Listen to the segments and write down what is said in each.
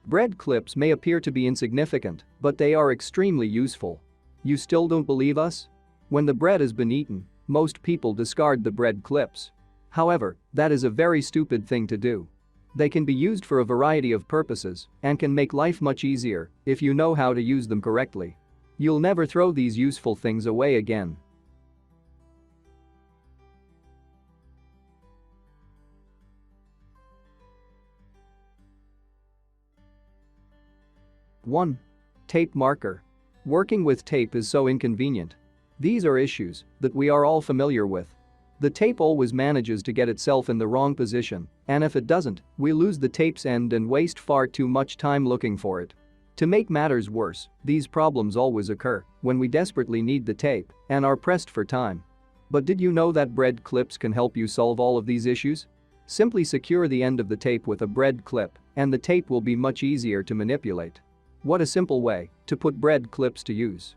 Bread clips may appear to be insignificant, but they are extremely useful. You still don't believe us? When the bread has been eaten, most people discard the bread clips. However, that is a very stupid thing to do. They can be used for a variety of purposes and can make life much easier if you know how to use them correctly. You'll never throw these useful things away again. One. Tape marker. Working with tape is so inconvenient. These are issues that we are all familiar with. The tape always manages to get itself in the wrong position, and if it doesn't, we lose the tape's end and waste far too much time looking for it. To make matters worse, these problems always occur when we desperately need the tape and are pressed for time. But did you know that bread clips can help you solve all of these issues? Simply secure the end of the tape with a bread clip, and the tape will be much easier to manipulate. What a simple way to put bread clips to use.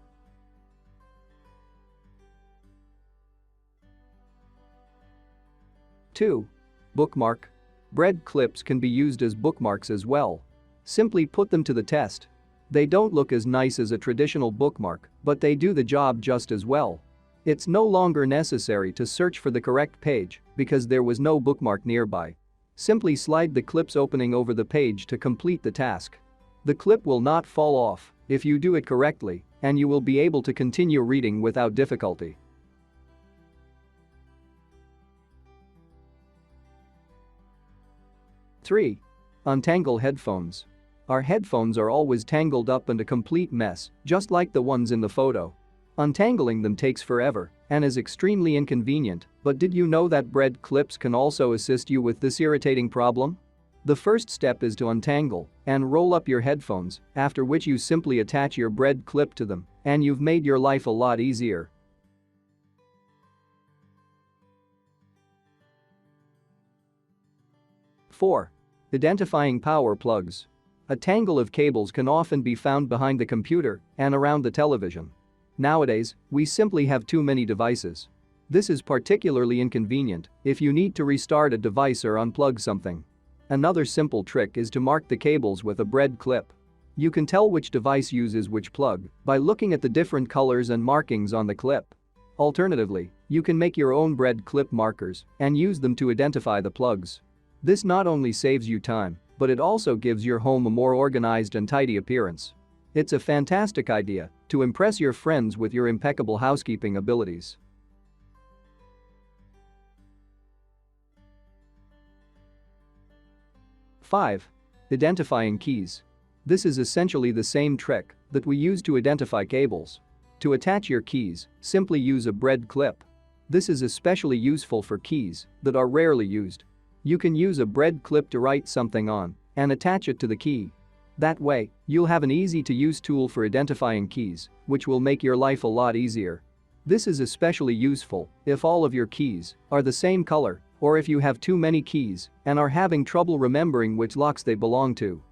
2. Bookmark. Bread clips can be used as bookmarks as well. Simply put them to the test. They don't look as nice as a traditional bookmark, but they do the job just as well. It's no longer necessary to search for the correct page because there was no bookmark nearby. Simply slide the clip's opening over the page to complete the task. The clip will not fall off if you do it correctly, and you will be able to continue reading without difficulty. 3. Untangle headphones. Our headphones are always tangled up and a complete mess, just like the ones in the photo. Untangling them takes forever and is extremely inconvenient, but did you know that bread clips can also assist you with this irritating problem? The first step is to untangle and roll up your headphones, after which you simply attach your bread clip to them, and you've made your life a lot easier. 4. Identifying power plugs. A tangle of cables can often be found behind the computer and around the television. Nowadays, we simply have too many devices. This is particularly inconvenient if you need to restart a device or unplug something. Another simple trick is to mark the cables with a bread clip. You can tell which device uses which plug by looking at the different colors and markings on the clip. Alternatively, you can make your own bread clip markers and use them to identify the plugs. This not only saves you time, but it also gives your home a more organized and tidy appearance. It's a fantastic idea to impress your friends with your impeccable housekeeping abilities. 5. Identifying keys. This is essentially the same trick that we use to identify cables. To attach your keys, simply use a bread clip. This is especially useful for keys that are rarely used. You can use a bread clip to write something on and attach it to the key. That way, you'll have an easy-to-use tool for identifying keys, which will make your life a lot easier. This is especially useful if all of your keys are the same color or if you have too many keys and are having trouble remembering which locks they belong to.